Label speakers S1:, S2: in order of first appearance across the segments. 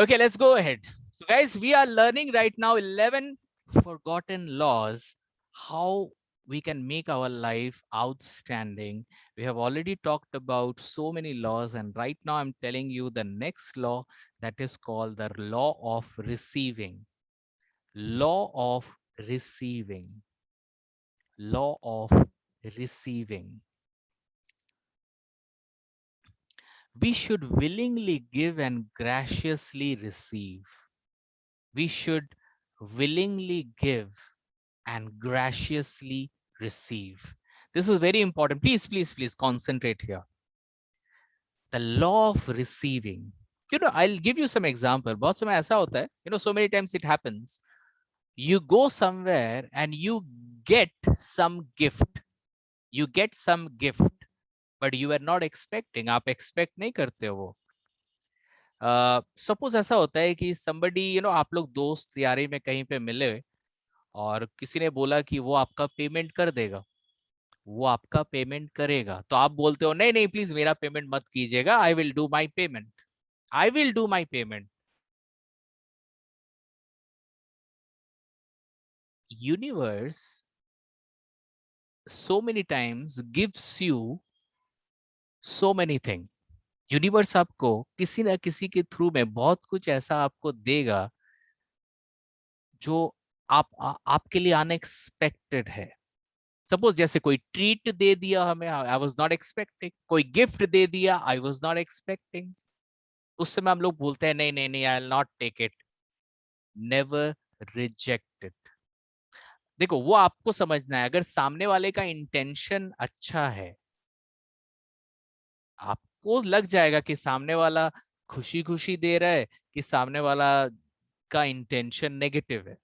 S1: Okay, let's go ahead. So guys, we are learning right now 11 forgotten laws, how we can make our life outstanding. We have already talked about so many laws, and right now I'm telling you the next law, that is called the law of receiving. Law of receiving. Law of receiving. We should willingly give and graciously receive. We should willingly give and graciously receive. This is very important. Please, please, please concentrate here. The law of receiving. I'll give you some example. बहुत समय ऐसा होता है, so many times it happens. You go somewhere and you get some gift. You get some gift, but you were not expecting. आप expect नहीं करते हो वो. सपोज ऐसा होता है कि somebody, आप लोग दोस्त यारी में कहीं पे मिले और किसी ने बोला कि वो आपका पेमेंट कर देगा, वो आपका पेमेंट करेगा, तो आप बोलते हो नहीं नहीं प्लीज मेरा पेमेंट मत कीजिएगा, I will do my payment, I will do my payment. Universe so many times gives you so many things. Universe आपको किसी ना किसी के थ्रू में बहुत कुछ ऐसा आपको देगा जो आपके लिए अनएक्सपेक्टेड है. सपोज जैसे कोई ट्रीट दे दिया हमें, आई वॉज नॉट एक्सपेक्टिंग. कोई गिफ्ट दे दिया, आई वॉज नॉट एक्सपेक्टिंग. उस समय हम लोग बोलते हैं नहीं नहीं नहीं, I will not take it. Never reject it. देखो वो आपको समझना है. अगर सामने वाले का इंटेंशन अच्छा है, आपको लग जाएगा कि सामने वाला खुशी खुशी दे रहा है कि सामने वाला का इंटेंशन नेगेटिव है.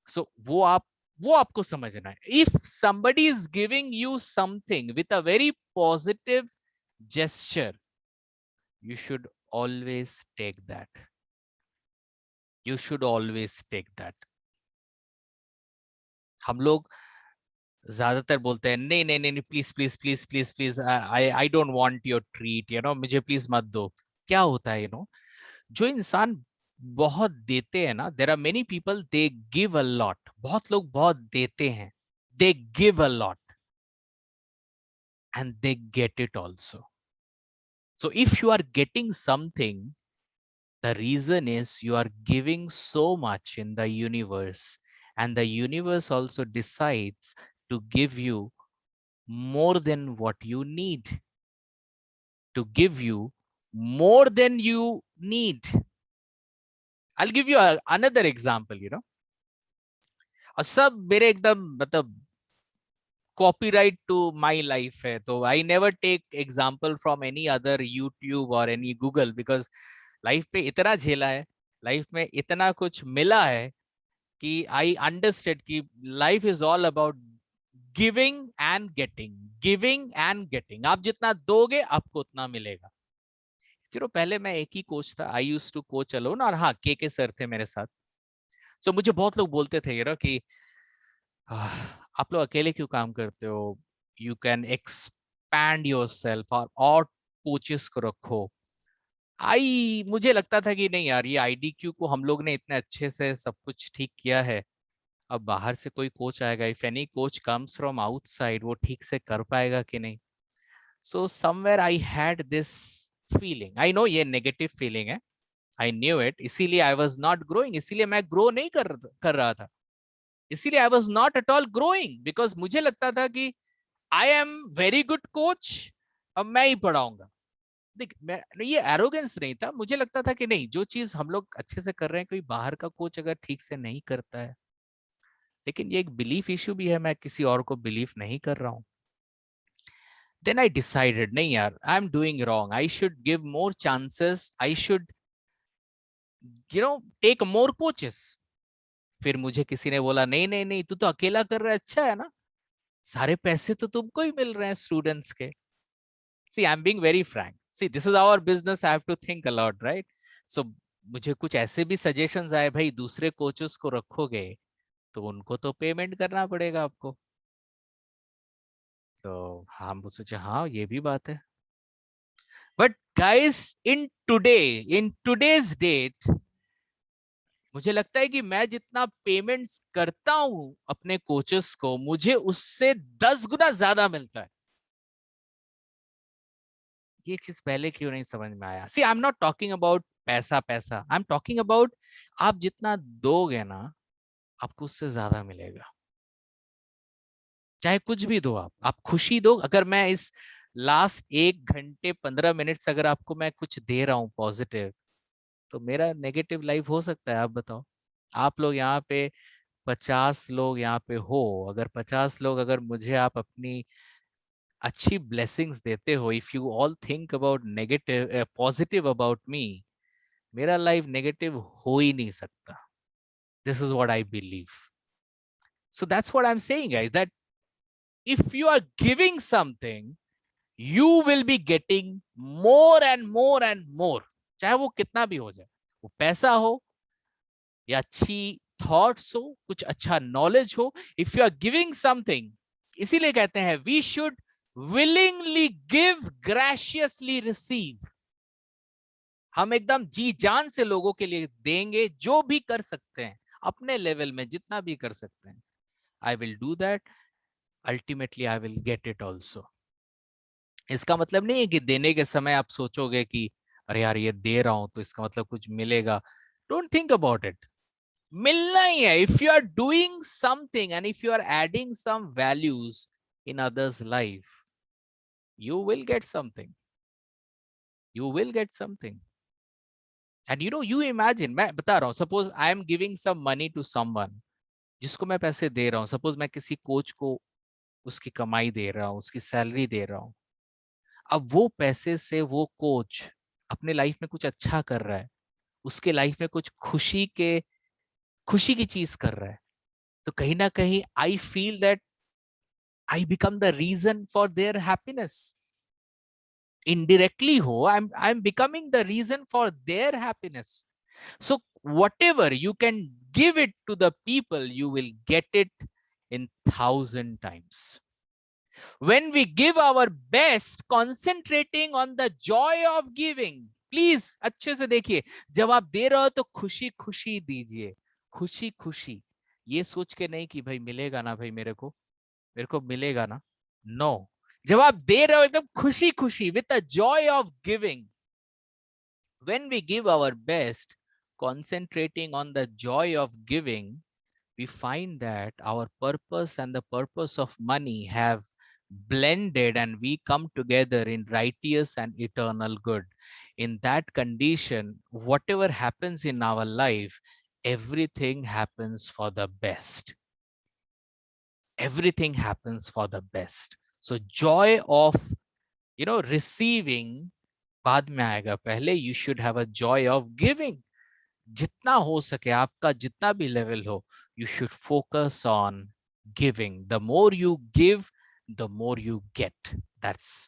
S1: सो वो आपको समझना है. If somebody is giving you something with a very positive gesture, you should always take that. You should always take that. हम लोग ज्यादातर बोलते हैं नहीं नहीं नहीं please please please please please, I don't want your treat, मुझे please मत दो. क्या होता है, जो इंसान बहुत देते हैं ना, there are many people they give a lot. बहुत लोग बहुत देते हैं, they give a lot and they get it also. So if you are getting something, the reason is you are giving so much in the universe, and the universe also decides to give you more than what you need. To give you more than you need. I'll give you another example. और सब मेरे एकदम मतलब copyright to my life है, तो I never take example from any other YouTube और any Google, because life पे इतना झेला है, लाइफ में इतना कुछ मिला है कि आई अंडरस्टैंड कि life is all about giving and getting. Giving and getting. आप जितना दोगे आपको उतना मिलेगा. पहले मैं एक ही कोच था, आई यूज टू कोच अलोन, और हाँ के सर थे मेरे साथ. सो मुझे बहुत लोग बोलते थे कि आप लोग अकेले क्यों काम करते हो, you can expand your self और कोचेस को रखो. मुझे लगता था कि नहीं यार, ये आईडीक्यू को हम लोग ने इतने अच्छे से सब कुछ ठीक किया है, अब बाहर से कोई कोच आएगा, if any coach comes from outside, वो ठीक से कर पाएगा कि नहीं. So somewhere I had this feeling. I know ये नेगेटिव फीलिंग है, आई न्यू इट. इसीलिए आई वॉज नॉट ग्रोइंग, इसीलिए मैं ग्रो नहीं कर रहा था. इसीलिए I was not at all growing, because मुझे लगता था कि I am very good coach, अब मैं ही पढ़ाऊंगा. देख, मैं ये एरोगेंस नहीं था, मुझे लगता था कि नहीं, जो चीज हम लोग अच्छे से कर रहे हैं, कोई बाहर का कोच अगर ठीक से नहीं करता है. लेकिन ये एक बिलीफ इश्यू भी है, मैं किसी और को बिलीव नहीं कर रहा हूं. देन आई डिसाइडेड नहीं यार, I am doing wrong, I should give more chances, I should take more coaches. फिर मुझे किसी ने बोला नहीं नहीं नहीं, तू तो अकेला कर रहा है, अच्छा है ना, सारे पैसे तो तुमको ही मिल रहे हैं स्टूडेंट्स के. See I am being very frank. See this is our business, I have to think a lot, right. So मुझे कुछ ऐसे भी सजेशंस आए, भाई दूसरे कोचेस को रखोगे तो उनको तो पेमेंट करना पड़ेगा आपको. तो हम सोचे हाँ ये भी बात है. But guys, in today's date, मुझे लगता है कि मैं जितना पेमेंट्स करता हूं अपने कोचेस को, मुझे उससे 10 गुना ज्यादा मिलता है। ये चीज पहले क्यों नहीं समझ में आया? See, I am not talking about पैसा पैसा, आई एम टॉकिंग अबाउट आप जितना दोगे ना, आपको उससे ज्यादा मिलेगा। चाहे कुछ भी दो, आप खुशी दो। अगर मैं इस लास्ट 1 घंटे 15 मिनट से अगर आपको मैं कुछ दे रहा हूँ पॉजिटिव, तो मेरा नेगेटिव लाइफ हो सकता है। आप बताओ, आप लोग यहाँ पे 50 लोग यहाँ पे हो, अगर 50 लोग अगर मुझे आप अपनी अच्छी ब्लेसिंग्स देते हो, if you all think about negative positive about me, मेरा लाइफ नेगेटिव हो ही नहीं सकता। This is what I believe. So that's what I am saying guys, that if you are giving something, you will be getting more and more and more, चाहे वो कितना भी हो जाए, वो पैसा हो या अच्छी थॉट्स हो, कुछ अच्छा नॉलेज हो। If you are giving something, इसीलिए कहते हैं we should willingly give, graciously receive. हम एकदम जी जान से लोगों के लिए देंगे, जो भी कर सकते हैं अपने लेवल में, जितना भी कर सकते हैं। I will do that, ultimately I will get it also. इसका मतलब नहीं है कि देने के समय आप सोचोगे कि अरे यार ये दे रहा हूं तो इसका मतलब कुछ मिलेगा। Don't think about it. मिलना ही है। If you are doing something and if you are adding some values in others life, you will get something, you will get something. And you imagine, मैं बता रहा हूं, suppose I am giving some money to someone, जिसको मैं पैसे दे रहा हूं। Suppose मैं किसी कोच को उसकी कमाई दे रहा हूं, उसकी सैलरी दे रहा हूं। अब वो पैसे से वो कोच अपने लाइफ में कुछ अच्छा कर रहा है, उसके लाइफ में कुछ खुशी की चीज कर रहा है, तो कहीं ना कहीं I feel that I become the reason for their happiness. Indirectly हो, I am becoming the reason for their happiness. So whatever you can give it to the people, you will get it in 1,000 times. When we give our best, concentrating on the joy of giving, please अच्छे से देखिए, जब आप दे रहे हो तो खुशी खुशी दीजिए, खुशी खुशी, ये सोच के नहीं कि भाई मिलेगा ना, भाई मेरे को मिलेगा ना। नो, जब आप दे रहे हो एकदम खुशी खुशी, with the Joy of giving. When we give our best, concentrating on the joy of giving, we find that our purpose and the purpose of money have blended and we come together in righteous and eternal good. In that condition, whatever happens in our life, everything happens for the best. Everything happens for the best. So joy of receiving बाद में आएगा, पहले you should have a joy of giving. जितना हो सके, आपका जितना भी लेवल हो, you should focus on giving. The more you give, the more you get. That's